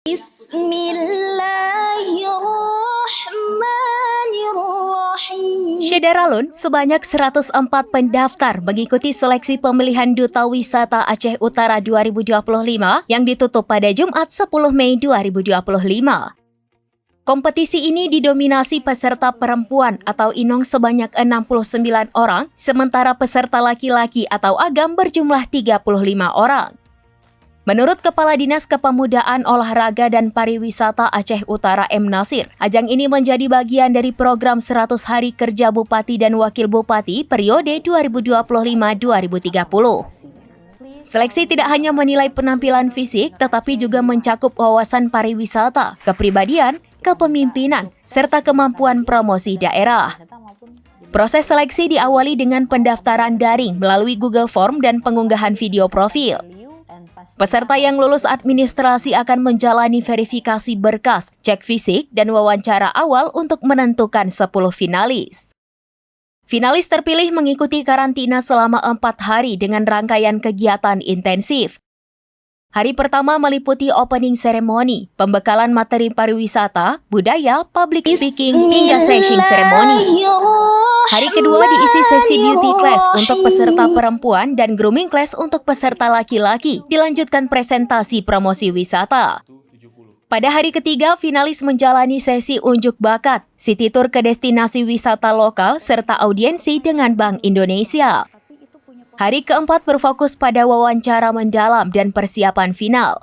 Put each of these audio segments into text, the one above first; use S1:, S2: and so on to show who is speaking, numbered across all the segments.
S1: Bismillahirrahmanirrahim. Syederalun, sebanyak 104 pendaftar mengikuti seleksi pemilihan Duta Wisata Aceh Utara 2025 yang ditutup pada Jumat 10 Mei 2025. Kompetisi ini didominasi peserta perempuan atau Inong sebanyak 69 orang, sementara peserta laki-laki atau Agam berjumlah 35 orang. Menurut Kepala Dinas Kepemudaan, Olahraga dan Pariwisata Aceh Utara M. Nasir, ajang ini menjadi bagian dari program 100 Hari Kerja Bupati dan Wakil Bupati periode 2025-2030. Seleksi tidak hanya menilai penampilan fisik, tetapi juga mencakup wawasan pariwisata, kepribadian, kepemimpinan, serta kemampuan promosi daerah. Proses seleksi diawali dengan pendaftaran daring melalui Google Form dan pengunggahan video profil. Peserta yang lulus administrasi akan menjalani verifikasi berkas, cek fisik, dan wawancara awal untuk menentukan 10 finalis. Finalis terpilih mengikuti karantina selama 4 hari dengan rangkaian kegiatan intensif. Hari pertama meliputi opening ceremony, pembekalan materi pariwisata, budaya, public speaking, hingga session ceremony. Hari kedua diisi sesi beauty class untuk peserta perempuan dan grooming class untuk peserta laki-laki, dilanjutkan presentasi promosi wisata. Pada hari ketiga, finalis menjalani sesi unjuk bakat, city tour ke destinasi wisata lokal, serta audiensi dengan Bank Indonesia. Hari keempat berfokus pada wawancara mendalam dan persiapan final.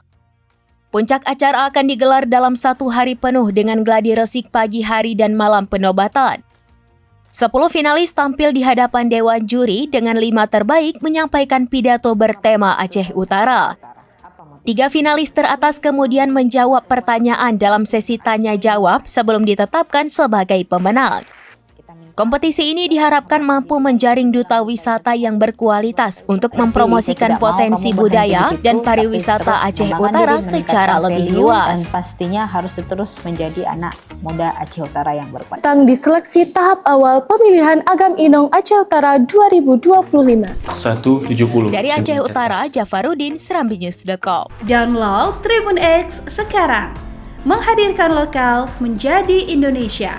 S1: Puncak acara akan digelar dalam 1 hari penuh dengan gladi resik pagi hari dan malam penobatan. 10 finalis tampil di hadapan Dewan Juri dengan 5 terbaik menyampaikan pidato bertema Aceh Utara. 3 finalis teratas kemudian menjawab pertanyaan dalam sesi tanya-jawab sebelum ditetapkan sebagai pemenang. Kompetisi ini diharapkan mampu menjaring duta wisata yang berkualitas untuk mempromosikan potensi budaya dan pariwisata Aceh Utara secara lebih luas.
S2: Dan pastinya harus terus menjadi anak muda Aceh Utara yang berkualitas.
S3: Tang diseleksi tahap awal pemilihan Agam Inong Aceh Utara 2025.
S4: 170.
S1: Dari Aceh Utara, Jafarudin, serambinews.com.
S5: Download Tribun X sekarang. Menghadirkan lokal menjadi Indonesia.